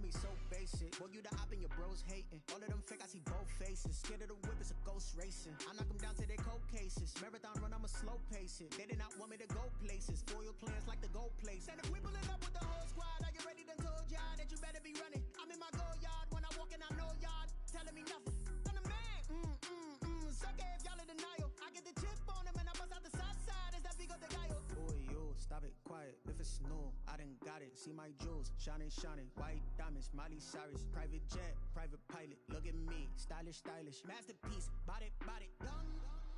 me so basic. Boy, you the op and your bros hating. All of them fake, I see both faces. Scared of the whip, it's a ghost racing. I knock them down to their cold cases. Marathon run, I'ma slow pace it. They did not want me to go places. Foil plans like the gold place. And if we pulling up with the whole squad, are you ready to told y'all that you better be running? I'm in my go yard. When I walk in, I know y'all telling me nothing. I'm the man. Sucker if y'all in denial. I get the chip on him and I bust out the south side. Is that Vigo de Gallo? Boy, yo, stop it, quiet. If it's new, I done got it. See my jewels, shining, shining. White diamonds, Miley Cyrus. Private jet, private pilot. Look at me, stylish, stylish. Masterpiece, body, young.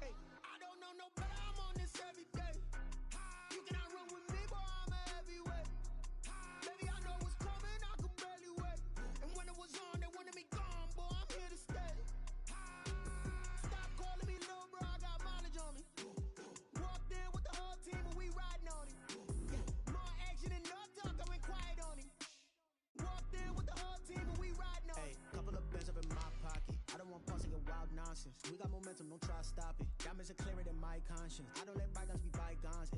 Hey, I don't know no better. I'm on this every day. You cannot run with me, boy. I'm a heavyweight. Baby, I know what's coming. I could barely wait. And when it was on, they wanted me gone, boy. I'm here to stay. Stop calling me little bro. I got mileage on me. Walked in with the whole team and we riding on it. More action and no talk. I went quiet on it. Walked in with the whole team and we riding on it. Hey, couple of bands up in my pocket. I don't want pulse in your wild nonsense. We got momentum, don't try to stop it. Diamonds are clearer than my conscience. I don't let bygones be bygones.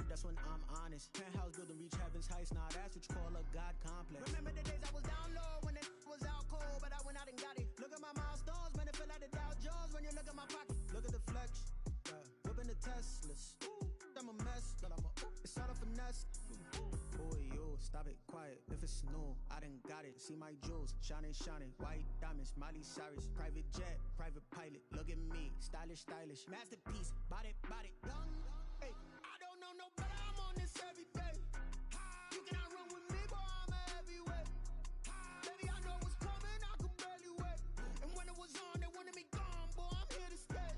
That's when I'm honest. Penthouse building reach heaven's heights. Now that's what you call a God complex. Remember the days I was down low when it was out cold, but I went out and got it. Look at my milestones, man, it feel like the Dow Jones when you look at my pocket. Look at the flex, whipping the Teslas. I'm a mess, but it's all a finesse. Boy, yo, stop it, quiet. If it's new, I done got it. See my jewels, shining, shining. White diamonds, Miley Cyrus. Private jet, private pilot. Look at me, stylish, stylish. Masterpiece, body, young. Hey, I don't know no better. I'm on this every day. You cannot run with me, boy. I'm a heavyweight. Baby, I know what's coming. I could barely wait. And when it was on, they wanted me gone, boy. I'm here to stay.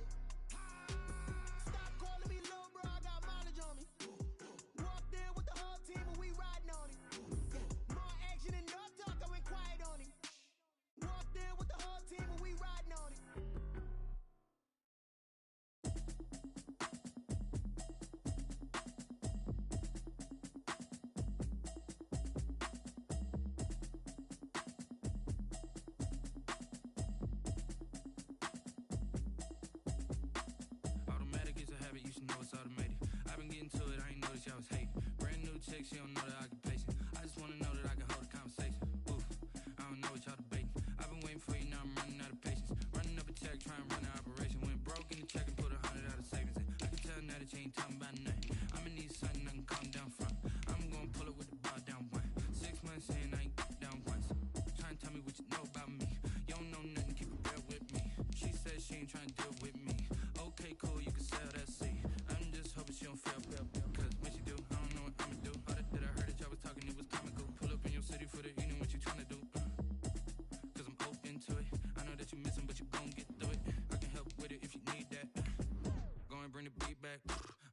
Stop calling me little bro. I got mileage on me. Walked in with the whole team and we riding on it. More action and no talk. I went quiet on it. Walked in with the whole team and we riding on it. You should know it's automated. I've been getting to it, I ain't noticed y'all was hating. Brand new chick, she don't know the occupation. I just wanna know that I can hold a conversation. Oof, I don't know what y'all debating. I've been waiting for you, now I'm running out of patience. Running up a check, trying to run an operation. Went broke in the check and put 100 out of savings in. I can tell now that you ain't talking about nothing. I'ma need something I can calm down from. I'm gonna pull it with the bar down one. 6 months in, I ain't down once. Trying to tell me what you know about me. You don't know nothing, keep it real with me. She said she ain't trying to deal with me. Okay, cool, you can sell that seed. I'm just hoping she don't fail. Cause when she do, I don't know what I'ma do. All that I heard that y'all was talking, it was comical. Pull up in your city for the evening, what you tryna do? Cause I'm open to it. I know that you missing, but you gon' get through it. I can help with it if you need that. Go and bring the beat back.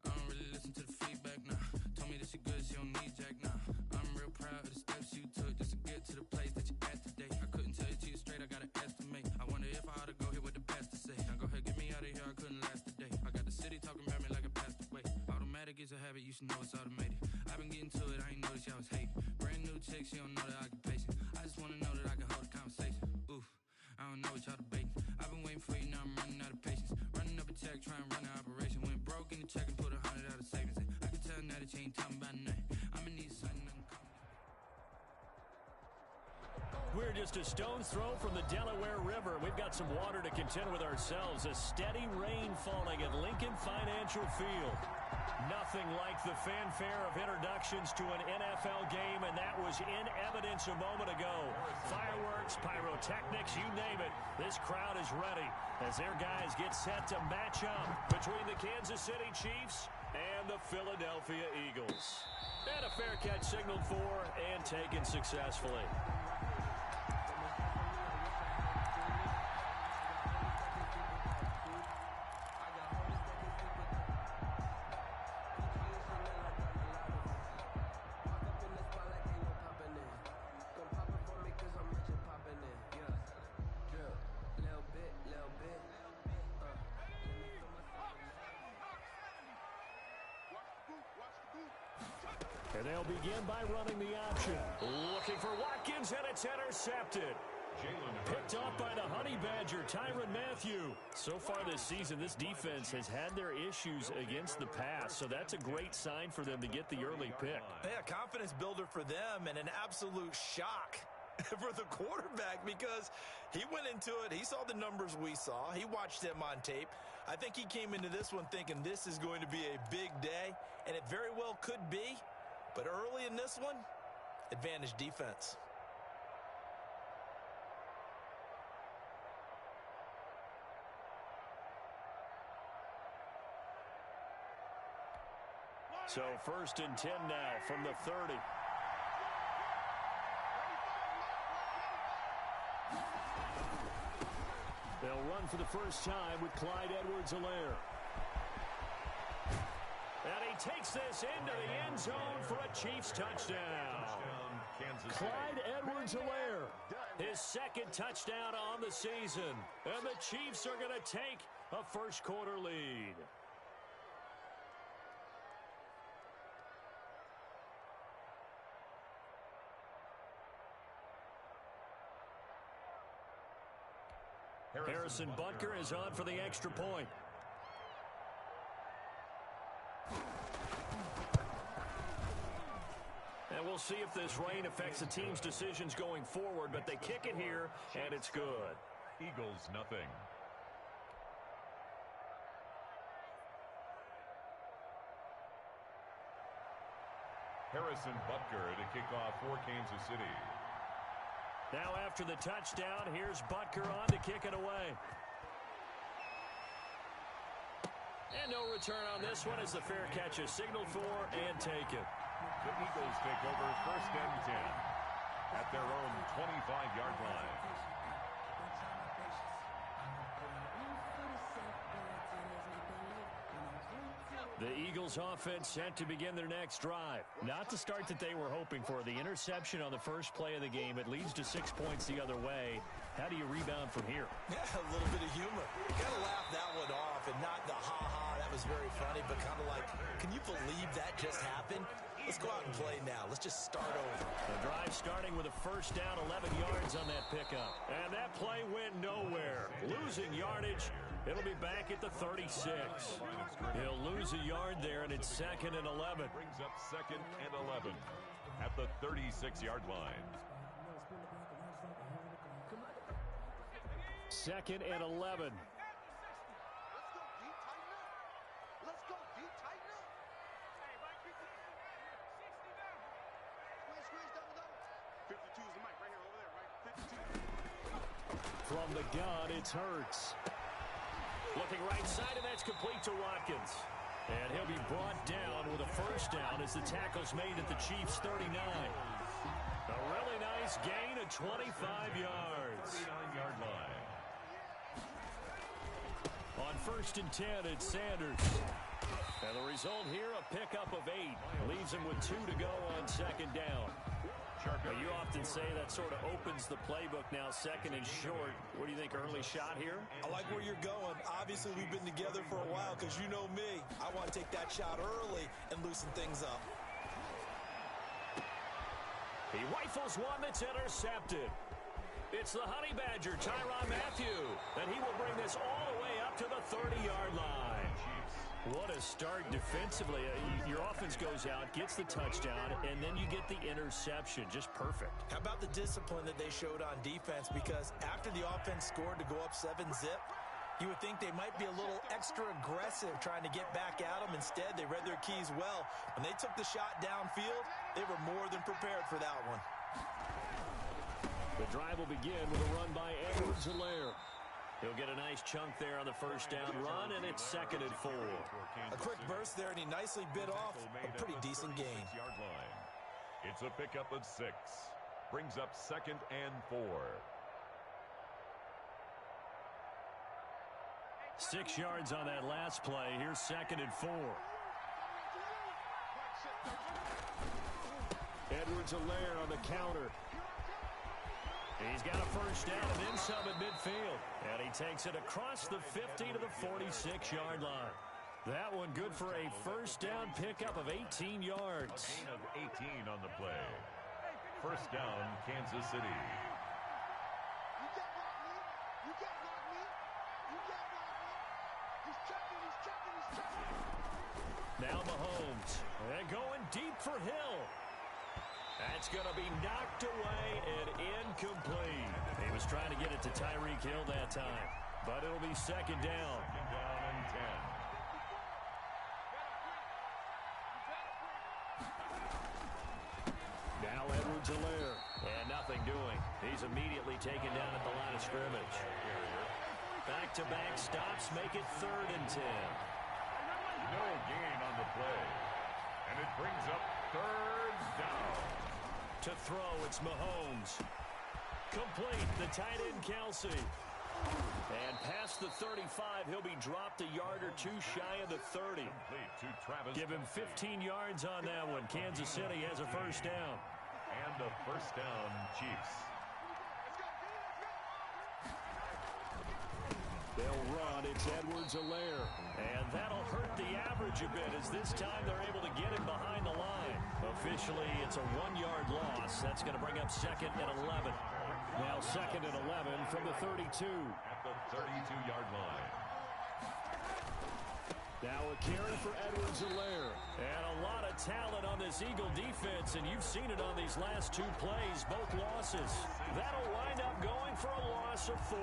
I don't really listen to the feedback, nah. Told me that she good, she don't need jack, nah. I'm real proud of the steps you took just to get to the place that you're at today. I couldn't tell you to you straight, I gotta estimate. I wonder if I ought to go here with the best to say. Now go ahead, get me out of here, I couldn't last a day. I got the city talking about me like I passed away. Automatic is a habit, you should know it's automated. I've been getting to it, I ain't noticed y'all was hating. Brand new chick, she don't know the occupation. I just wanna know that I can hold a conversation. Oof, I don't know what y'all debating. I've been waiting for you, now I'm running out of patience. Running up a check, trying to run an operation. Went broke in the check and put 100 out of savings in. I can tell now that you ain't talking about nothing. I'ma need something I can call. We're just a stone's throw from the Delaware River. We've got some water to contend with ourselves. A steady rain falling at Lincoln Financial Field. Nothing like the fanfare of introductions to an NFL game, and that was in evidence a moment ago. Fireworks, pyrotechnics, you name it. This crowd is ready as their guys get set to match up between the Kansas City Chiefs and the Philadelphia Eagles. And a fair catch signaled for and taken successfully. And they'll begin by running the option. Looking for Watkins, and it's intercepted. Picked up by the Honey Badger, Tyrann Mathieu. So far this season, this defense has had their issues against the pass, so that's a great sign for them to get the early pick. Yeah, confidence builder for them and an absolute shock for the quarterback because he went into it. He saw the numbers we saw. He watched them on tape. I think he came into this one thinking this is going to be a big day, and it very well could be. But early in this one, advantage defense. So 1st and 10 now from the 30. They'll run for the first time with Clyde Edwards-Helaire. And he takes this into the end zone for a Chiefs touchdown. Clyde Edwards-Helaire, his second touchdown on the season. And the Chiefs are going to take a first-quarter lead. Harrison Butker is on for the extra point. And we'll see if this rain affects the team's decisions going forward, but they kick it here, and it's good. Eagles, nothing. Harrison Butker to kick off for Kansas City. Now after the touchdown, here's Butker on to kick it away. And no return on this one as the fair catch is signaled for and taken. The Eagles take over 1st and 10 at their own 25-yard line. The Eagles offense set to begin their next drive. Not the start that they were hoping for. The interception on the first play of the game. It leads to 6 points the other way. How do you rebound from here? Yeah, a little bit of humor. Got to laugh that one off and not the ha-ha, that was very funny, but kind of like, can you believe that just happened? Let's go out and play now. Let's just start over. The drive starting with a first down, 11 yards on that pickup. And that play went nowhere. Losing yardage. It'll be back at the 36. He'll lose a yard there, and it's 2nd and 11. Brings up 2nd and 11 at the 36-yard line. 2nd and 11. Let's go deep, tighten up. Squeeze down the double. 52 is the mic right here, over there, right? 52. From the gun, it's Hurts. Looking right side, and that's complete to Watkins. And he'll be brought down with a first down as the tackle's made at the Chiefs' 39. A really nice gain of 25 yards. 39-yard line. On 1st and 10, it's Sanders. And the result here, a pickup of 8. Leaves him with 2 to go on 2nd down. Well, you often say that sort of opens the playbook now, 2nd and short. What do you think, early shot here? I like where you're going. Obviously, we've been together for a while because you know me. I want to take that shot early and loosen things up. He rifles one that's intercepted. It's the Honey Badger, Tyrann Mathieu, and he will bring this all the way up to the 30-yard line. What a start defensively. Your offense goes out, gets the touchdown, and then you get the interception. Just perfect. How about the discipline that they showed on defense? Because after the offense scored to go up 7-zip, you would think they might be a little extra aggressive trying to get back at them. Instead, they read their keys well. When they took the shot downfield, they were more than prepared for that one. The drive will begin with a run by Edwards-Helaire. He'll get a nice chunk there on the first down run, and it's 2nd and 4. A quick burst there, and he nicely bit off a pretty decent gain. It's a pickup of 6. Brings up 2nd and 4. 6 yards on that last play. Here's 2nd and 4. Edwards-Helaire on the counter. He's got a first down and then some at midfield. And he takes it across the 50 to the 46-yard line. That one good for a first down pickup of 18 yards. A gain of 18 on the play. First down, Kansas City. You can't block me. You can't block me. You can't block me. He's checking, he's checking, he's checking. Now Mahomes. And going deep for Hill. That's going to be knocked away and incomplete. He was trying to get it to Tyreek Hill that time, but it'll be second down. Second down and 10. Now Edwards-Helaire, and nothing doing. He's immediately taken down at the line of scrimmage. Back-to-back stops make it 3rd and 10. No gain on the play. And it brings up 3rd down. To throw, it's Mahomes. Complete, the tight end Kelsey. And past the 35, he'll be dropped a yard or two shy of the 30. Complete to Travis. Give him 15 yards on that one. Kansas City has a first down. And a first down, Chiefs. They'll run. It's Edwards-Helaire. And that'll hurt the average a bit as this time they're able to get him behind the line. Officially, it's a 1-yard loss. That's going to bring up 2nd and 11. Now 2nd and 11 from the 32. At the 32-yard line. Now a carry for Edwards-Helaire. And a lot of talent on this Eagle defense, and you've seen it on these last 2 plays, both losses. That'll wind up going for a loss of 4.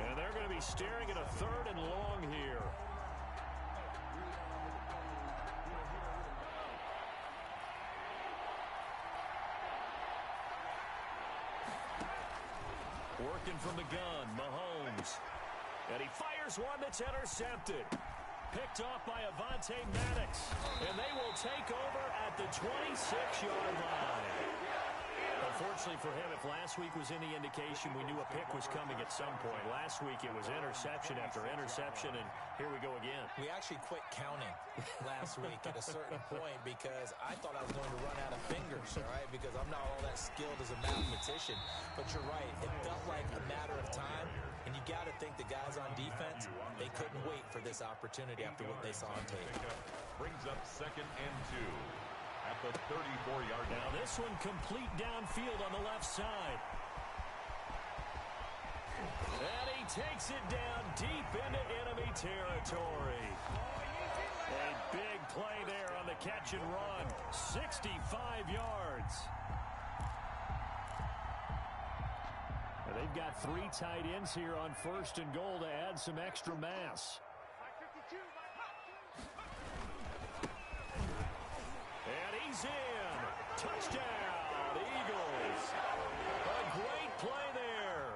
And they're going to be staring at a 3rd and long here. Working from the gun, Mahomes. And he fires one that's intercepted. Picked off by Avonte Maddox. And they will take over at the 26-yard line. Unfortunately for him, if last week was any indication, we knew a pick was coming at some point. Last week it was interception after interception, and here we go again. We actually quit counting last week at a certain point because I thought I was going to run out of fingers, all right, because I'm not all that skilled as a mathematician. But you're right. It felt like a matter of time, and you got to think the guys on defense, they couldn't wait for this opportunity after what they saw on tape. Brings up 2nd and 2. At the 34-yard line. Now this one complete downfield on the left side. And he takes it down deep into enemy territory. A big play there on the catch and run. 65 yards. Now they've got 3 tight ends here on 1st and goal to add some extra mass. He's in. Touchdown, Eagles. A great play there.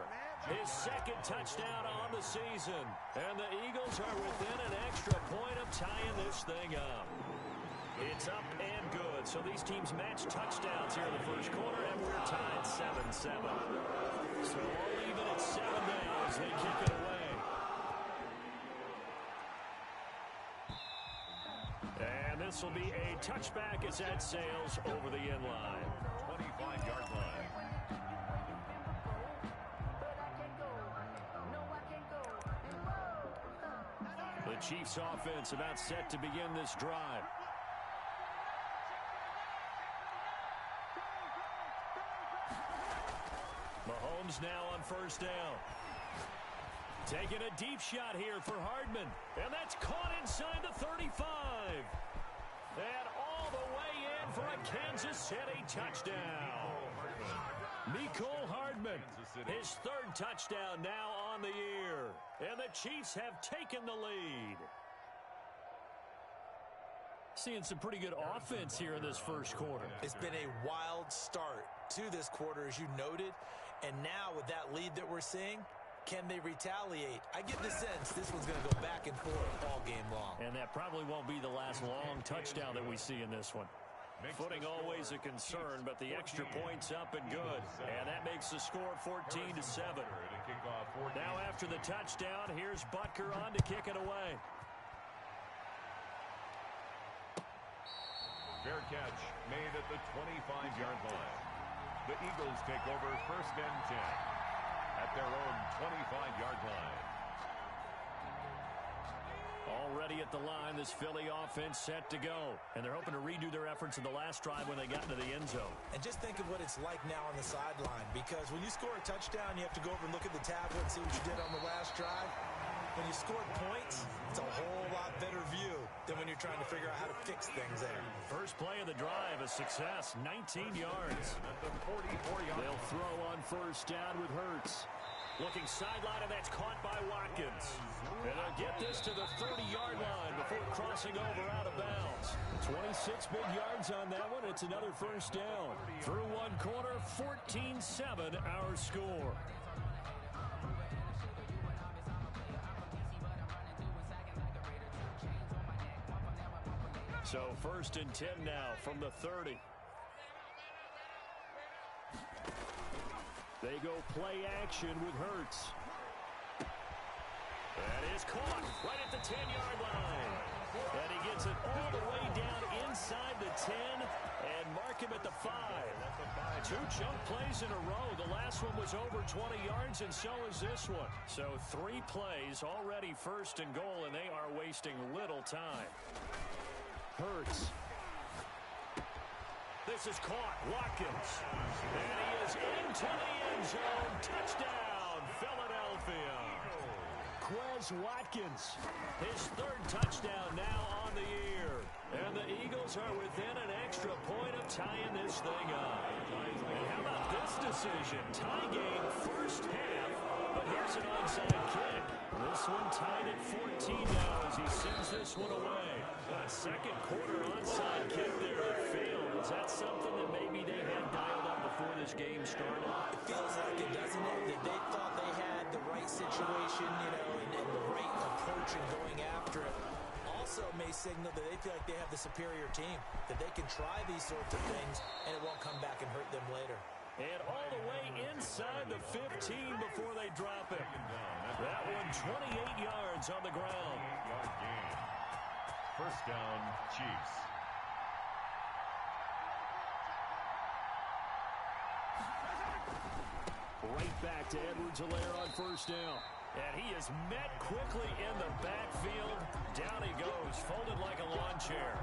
His 2nd touchdown on the season. And the Eagles are within an extra point of tying this thing up. It's up and good. So these teams match touchdowns here in the first quarter, and we're tied 7-7. So all even at 7 now as they kick it away. And this will be a touchback as that sails over the end line. 25-yard line. The Chiefs offense about set to begin this drive. Mahomes now on 1st down. Taking a deep shot here for Hardman. And that's caught inside the 35. And all the way in for a Kansas City touchdown. Mecole Hardman, his 3rd touchdown now on the year. And the Chiefs have taken the lead. Seeing some pretty good offense here in this first quarter. It's been a wild start to this quarter, as you noted. And now with that lead that we're seeing, can they retaliate? I get the sense this one's going to go back and forth all game long. And that probably won't be the last long touchdown that we see in this one. Footing always a concern, but the extra point's up and good. And that makes the score 14-7. Now after the touchdown, here's Butker on to kick it away. Fair catch made at the 25-yard line. The Eagles take over 1st and 10 at their own 25-yard line. Already at the line, this Philly offense set to go. And they're hoping to redo their efforts in the last drive when they got into the end zone. And just think of what it's like now on the sideline, because when you score a touchdown, you have to go over and look at the tablet and see what you did on the last drive. when you score points, it's a whole lot better view than when you're trying to figure out how to fix things there. First play of the drive, a success, 19 yards. At the 44-yard line. They'll throw on first down with Hurts. Looking sideline, and that's caught by Watkins. And they'll get this to the 30-yard line before crossing over out of bounds. 26 big yards on that one. It's another first down. Through one quarter, 14-7 our score. So first and 10 now from the 30. They go play action with Hurts. That is caught right at the 10-yard line. And he gets it all the way down inside the 10 and mark him at the 5. 2 chunk plays in a row. The last one was over 20 yards, and so is this one. So 3 plays already first and goal, and they are wasting little time. Hurts. This is caught. Watkins. And he is into the end zone. Touchdown, Philadelphia. Quez Watkins. His 3rd touchdown now on the year. And the Eagles are within an extra point of tying this thing up. And how about this decision? Tie game first half, but here's an onside kick. This one tied at 14 now as he sends this one away. A second quarter onside kick there that failed. Is that something that maybe they had dialed up before this game started? It feels like it, doesn't it? That they thought they had the right situation, and the right approach in going after it. Also may signal that they feel like they have the superior team, that they can try these sorts of things, and it won't come back and hurt them later. And all the way inside the 15 before they drop it. That one 28 yards on the ground. 28-yard gain. First down, Chiefs. Right back to Edwards-Helaire on first down. And he is met quickly in the backfield. Down he goes, folded like a lawn chair.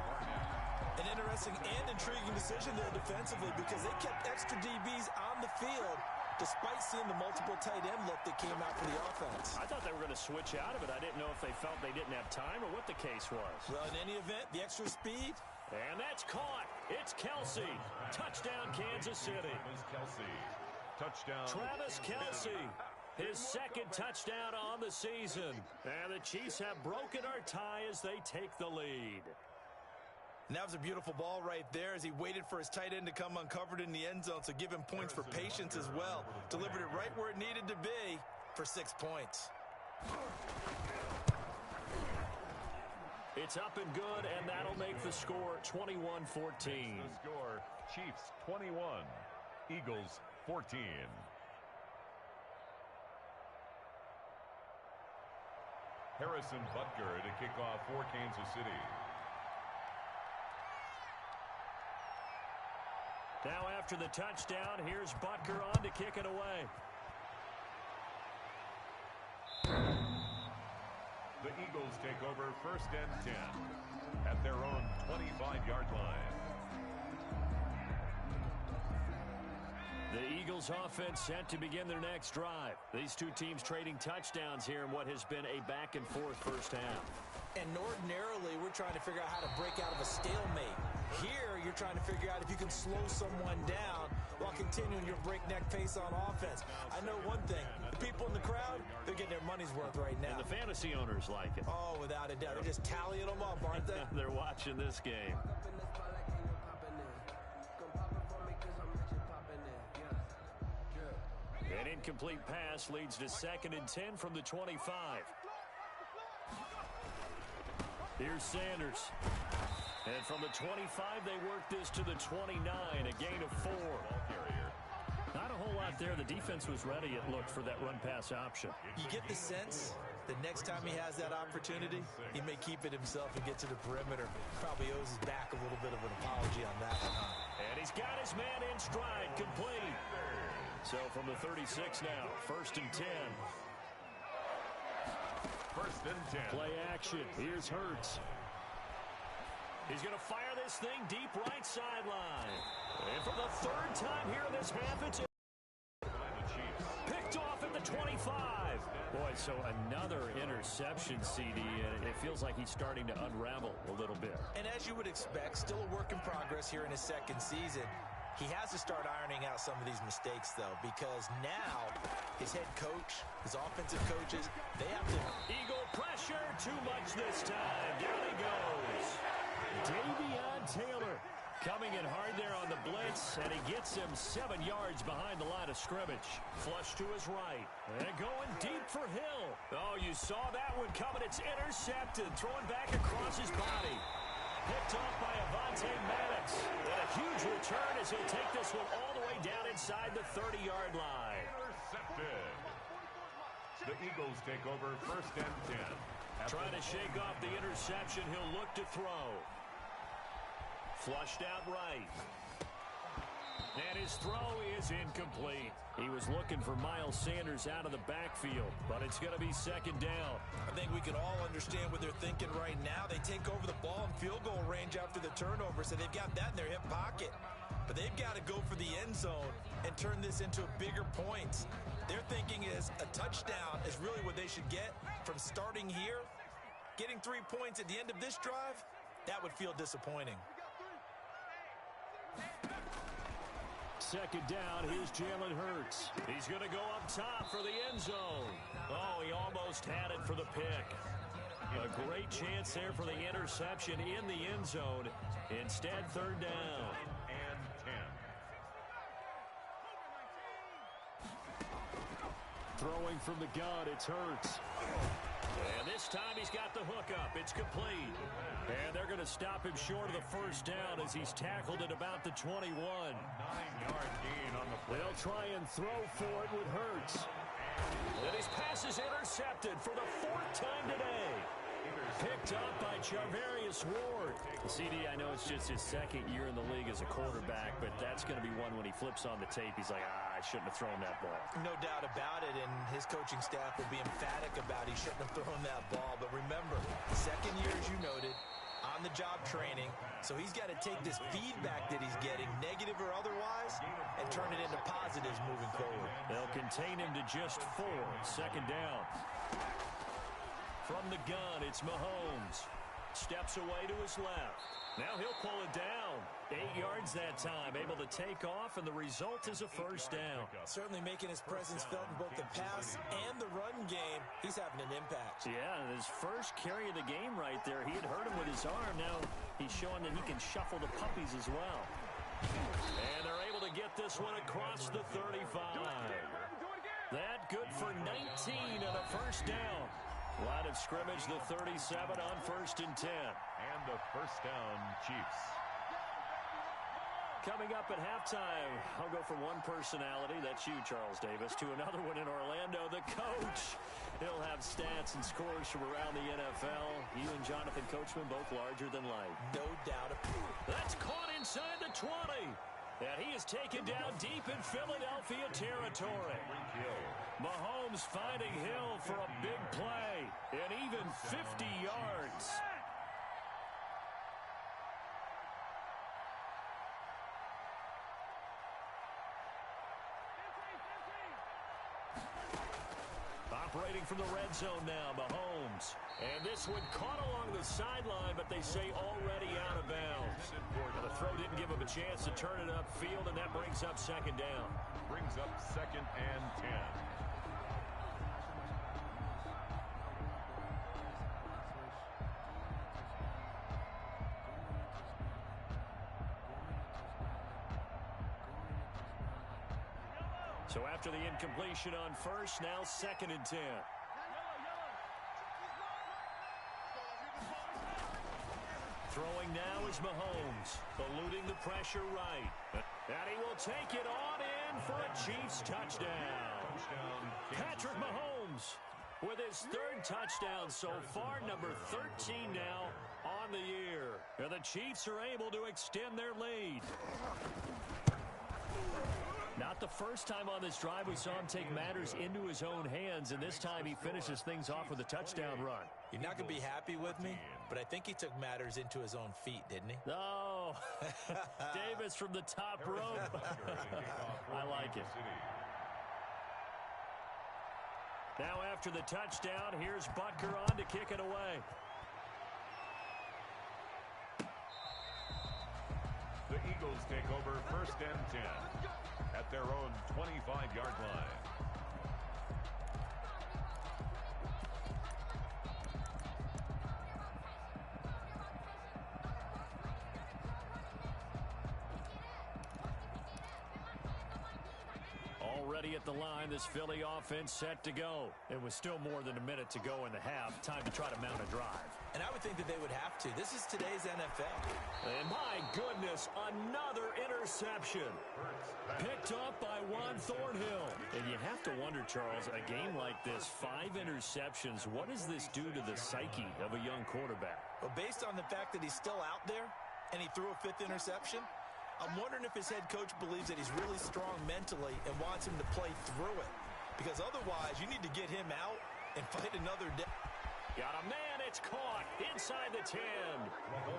An interesting and intriguing decision there defensively because they kept extra DBs on the field despite seeing the multiple tight end look that came out for the offense. I thought they were going to switch out of it. I didn't know if they felt they didn't have time or what the case was. Well, in any event, the extra speed. And that's caught. It's Kelce. Touchdown, Kansas City. Kelce. Touchdown. Travis Kelce. His 2nd touchdown on the season. And the Chiefs have broken our tie as they take the lead. And that was a beautiful ball right there as he waited for his tight end to come uncovered in the end zone. So give him points for patience as well. Delivered it right where it needed to be for 6 points. It's up and good, and that'll make the score 21-14. The score, Chiefs 21, Eagles 14. Harrison Butker to kick off for Kansas City. Now after the touchdown, here's Butker on to kick it away. The Eagles take over first and 10 at their own 25-yard line. The Eagles offense set to begin their next drive. These 2 teams trading touchdowns here in what has been a back-and-forth first half. And ordinarily, we're trying to figure out how to break out of a stalemate. Here, you're trying to figure out if you can slow someone down while continuing your breakneck pace on offense. I know one thing. The people in the crowd, they're getting their money's worth right now. And the fantasy owners like it. Oh, without a doubt. They're just tallying them up, aren't they? They're watching this game. An incomplete pass leads to 2nd and 10 from the 25. Here's Sanders. And from the 25, they work this to the 29, a gain of 4. Not a whole lot there. The defense was ready, it looked, for that run-pass option. You get the sense that next time he has that opportunity, he may keep it himself and get to the perimeter. Probably owes his back a little bit of an apology on that one. And he's got his man in stride, complete. So from the 36 now, first and 10. First and 10. Play action. Here's Hurts. He's going to fire this thing deep right sideline. And for the 3rd time here in this half, it's picked off at the 25. Boy, right, so another interception, CD, and it feels like he's starting to unravel a little bit. And as you would expect, still a work in progress here in his second season. He has to start ironing out some of these mistakes, though, because now his head coach, his offensive coaches, they have to... Eagle pressure, too much this time. Down he goes. Davion Taylor coming in hard there on the blitz, and he gets him 7 yards behind the line of scrimmage. Flush to his right, and going deep for Hill. Oh, you saw that one coming. It's intercepted, thrown back across his body. Picked off by Avonte Maddox. And a huge return as he'll take this one all the way down inside the 30-yard line. Intercepted. The Eagles take over first and 10. Trying to shake off the interception, he'll look to throw. Flushed out right. And his throw is incomplete. He was looking for Miles Sanders out of the backfield, but it's going to be second down. I think we can all understand what they're thinking right now. They take over the ball in field goal range after the turnover, so they've got that in their hip pocket. But they've got to go for the end zone and turn this into bigger points. Their thinking is a touchdown is really what they should get from starting here. Getting 3 points at the end of this drive, that would feel disappointing. Second down, here's Jalen Hurts. He's going to go up top for the end zone. Oh, he almost had it for the pick. A great chance there for the interception in the end zone. Instead, third down. And 10. Throwing from the gun, it's Hurts. And this time he's got the hook up. It's complete. And they're going to stop him short of the first down as he's tackled at about the 21. 9-yard gain on the play. They'll try and throw for it with Hurts. And his pass is intercepted for the 4th time today. Picked up by Charvarius Ward. CD, I know it's just his second year in the league as a quarterback, but that's going to be one when he flips on the tape. He's like, I shouldn't have thrown that ball. No doubt about it, and his coaching staff will be emphatic about he shouldn't have thrown that ball. But remember, second year, as you noted, on-the-job training, so he's got to take this feedback that he's getting, negative or otherwise, and turn it into positives moving forward. They'll contain him to just 4. Second down. From the gun, it's Mahomes. Steps away to his left. Now he'll pull it down. 8 yards that time, able to take off, and the result is a first down. Certainly making his presence felt in both the pass and the run game. He's having an impact. Yeah, his first carry of the game right there, he had hurt him with his arm. Now he's showing that he can shuffle the puppies as well. And they're able to get this one across the 35. That good for 19 on a first down. Line of scrimmage, the 37 on 1st and 10. And the first down, Chiefs. Coming up at halftime, I'll go from one personality, that's you, Charles Davis, to another one in Orlando, the coach. He'll have stats and scores from around the NFL. You and Jonathan Coachman both larger than life. No doubt. That's caught inside the 20. And he is taken down deep in Philadelphia territory. Mahomes finding Hill for a big play. And even 50 yards. Operating from the red zone now, Mahomes. And this one caught along the sideline, but they say already out of bounds. Well, the throw didn't give him a chance to turn it upfield, and that brings up second down. Brings up 2nd and 10. So after the incompletion on first, now 2nd and 10. Throwing now is Mahomes, eluding the pressure right. And he will take it on in for a Chiefs touchdown. Patrick Mahomes with his 3rd touchdown so far, number 13 now on the year. And the Chiefs are able to extend their lead. Not the first time on this drive we saw him take matters into his own hands, and this time he finishes things off with a touchdown run. You're not going to be happy with me, but I think he took matters into his own feet, didn't he? Oh, Davis from the top rope. I like it. Now after the touchdown, here's Butker on to kick it away. The Eagles take over 1st and 10 at their own 25-yard line. Already at the line, this Philly offense set to go. It was still more than a minute to go in the half. Time to try to mount a drive. And I would think that they would have to. This is today's NFL. And my goodness, another interception. Picked up by Juan Thornhill. And you have to wonder, Charles, a game like this, 5 interceptions, what does this do to the psyche of a young quarterback? Well, based on the fact that he's still out there and he threw a 5th interception, I'm wondering if his head coach believes that he's really strong mentally and wants him to play through it. Because otherwise, you need to get him out and fight another day. Got a man, it's caught inside the 10.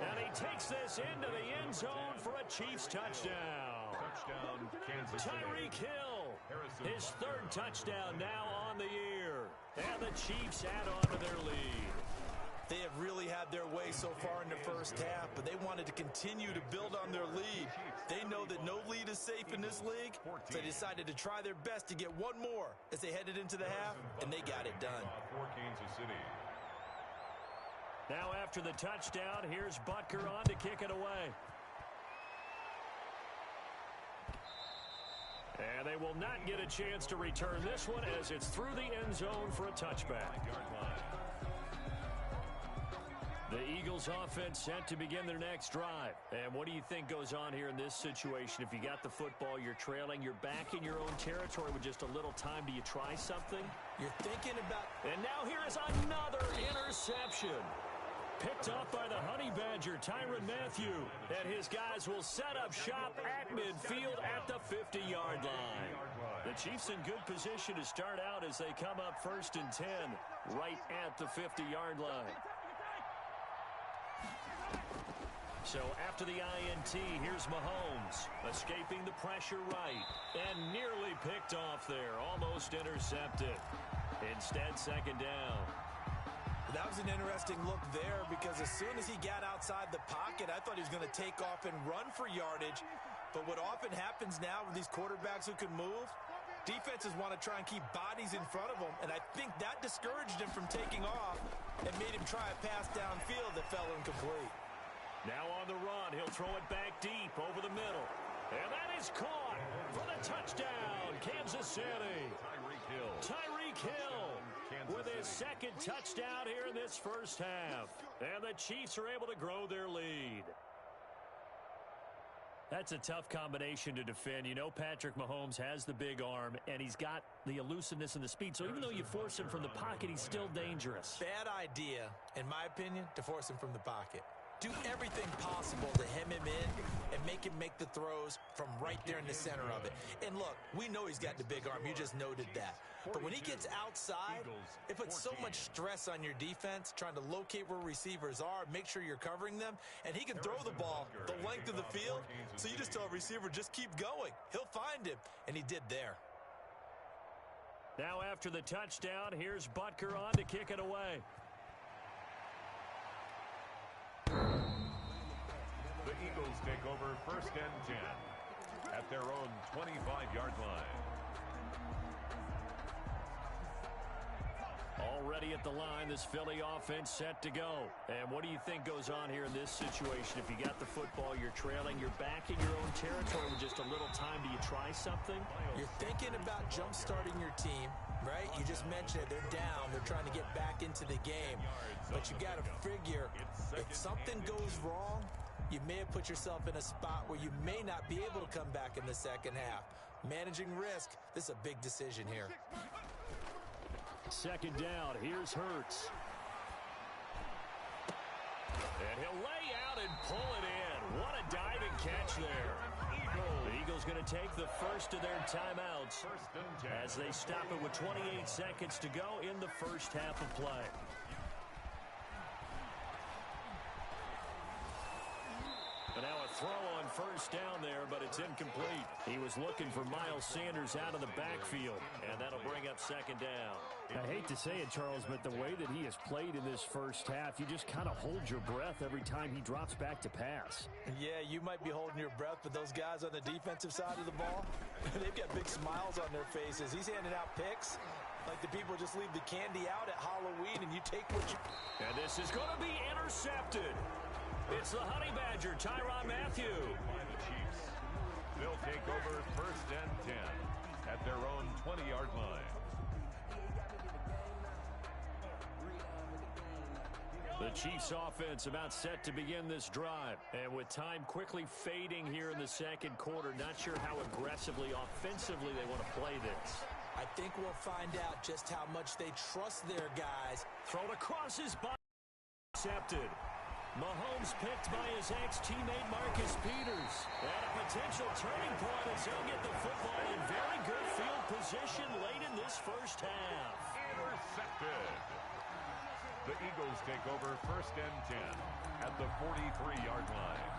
And he takes this into the end zone for a Chiefs touchdown. Touchdown, Kansas City. Tyreek Hill, his 3rd touchdown now on the year. And the Chiefs add on to their lead. They have really had their way so far in the first half, but they wanted to continue to build on their lead. They know that no lead is safe in this league, so they decided to try their best to get one more as they headed into the half, and they got it done. For Kansas City. Now after the touchdown, here's Butker on to kick it away. And they will not get a chance to return this one as it's through the end zone for a touchback. The Eagles offense set to begin their next drive. And what do you think goes on here in this situation? If you got the football, you're trailing, you're back in your own territory with just a little time. Do you try something? You're thinking about... And now here is another interception. Picked up by the Honey Badger, Tyrann Mathieu. And his guys will set up shop at midfield at the 50-yard line. The Chiefs in good position to start out as they come up 1st and 10 right at the 50-yard line. So after the INT, here's Mahomes, escaping the pressure right, and nearly picked off there, almost intercepted. Instead, 2nd down. That was an interesting look there because as soon as he got outside the pocket, I thought he was going to take off and run for yardage. But what often happens now with these quarterbacks who can move, defenses want to try and keep bodies in front of them, and I think that discouraged him from taking off and made him try a pass downfield that fell incomplete. Now on the run, he'll throw it back deep over the middle. And that is caught for the touchdown, Kansas City. Tyreek Hill with his 2nd touchdown here in this first half. And the Chiefs are able to grow their lead. That's a tough combination to defend. You know Patrick Mahomes has the big arm, and he's got the elusiveness and the speed. So even though you force him from the pocket, he's still dangerous. Bad idea, in my opinion, to force him from the pocket. Do everything possible to hem him in and make him make the throws from right there in the center of it. And look, we know he's got the big arm. You just noted that. But when he gets outside, it puts so much stress on your defense, trying to locate where receivers are, make sure you're covering them, and he can throw the ball the length of the field. So you just tell a receiver, just keep going. He'll find him, and he did there. Now after the touchdown, here's Butker on to kick it away. The Eagles take over 1st and 10 at their own 25-yard line. Already at the line, this Philly offense set to go. And what do you think goes on here in this situation? If you got the football, you're trailing, you're back in your own territory with just a little time. Do you try something? You're thinking about jump-starting your team, right? You just mentioned it. They're down. They're trying to get back into the game. But you got to figure, if something goes wrong, you may have put yourself in a spot where you may not be able to come back in the second half. Managing risk, this is a big decision here. 2nd down, here's Hurts. And he'll lay out and pull it in. What a diving catch there. The Eagles going to take the first of their timeouts as they stop it with 28 seconds to go in the first half of play. And now a throw on first down there, but it's incomplete. He was looking for Miles Sanders out of the backfield, and that'll bring up second down. I hate to say it, Charles, but the way that he has played in this first half, you just kind of hold your breath every time he drops back to pass. Yeah, you might be holding your breath, but those guys on the defensive side of the ball, they've got big smiles on their faces. He's handing out picks like the people just leave the candy out at Halloween, and you take what you... And this is going to be intercepted. It's the Honey Badger, Tyrann Mathieu. By the Chiefs. They'll take over first and 10 at their own 20-yard line. The Chiefs offense about set to begin this drive. And with time quickly fading here in the second quarter, not sure how aggressively, offensively they want to play this. I think we'll find out just how much they trust their guys. Thrown across his body. Accepted. Mahomes picked by his ex-teammate Marcus Peters. And a potential turning point as they'll get the football in very good field position late in this first half. Intercepted. The Eagles take over first and 10 at the 43-yard line.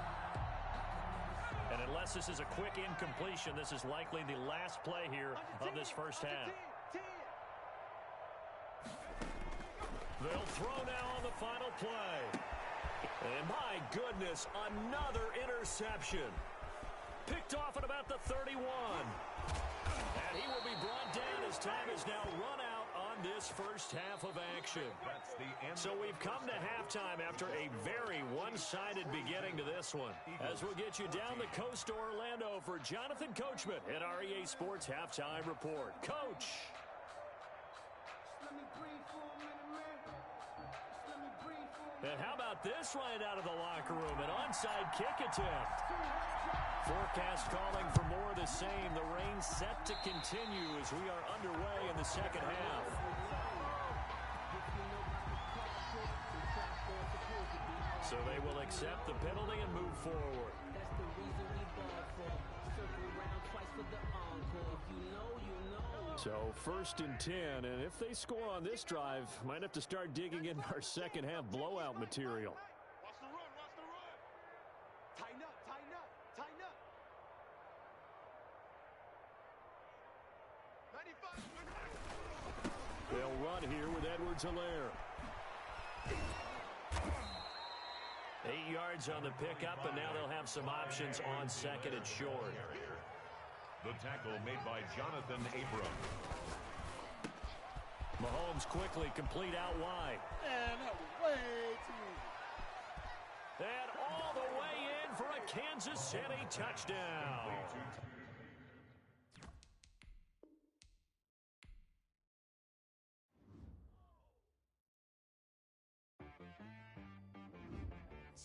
And unless this is a quick incompletion, this is likely the last play here of this first half. They'll throw now on the final play. And my goodness, another interception. Picked off at about the 31. And he will be brought down as time is now run out on this first half of action. That's the end. So we've come to halftime after a very one-sided beginning to this one. As we'll get you down the coast to Orlando for Jonathan Coachman at REA Sports Halftime Report. Coach. And how about this right out of the locker room? An onside kick attempt. Forecast calling for more of the same. The rain set to continue as we are underway in the second half. So they will accept the penalty and move forward. So first and 10, and if they score on this drive, might have to start digging in our second half blowout material. Watch the run, watch the run. Tighten up, tighten up, tighten up. 95. They'll run here with Edwards-Helaire. 8 yards on the pickup, and now they'll have some options on second and short. The tackle made by Jonathan Abram. Mahomes quickly complete out wide. Man, that was way too easy. And all the way in for a Kansas City touchdown.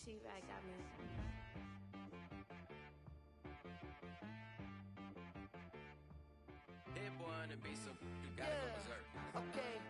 She-Rag got me. Hit boy on the beat, so you gotta go.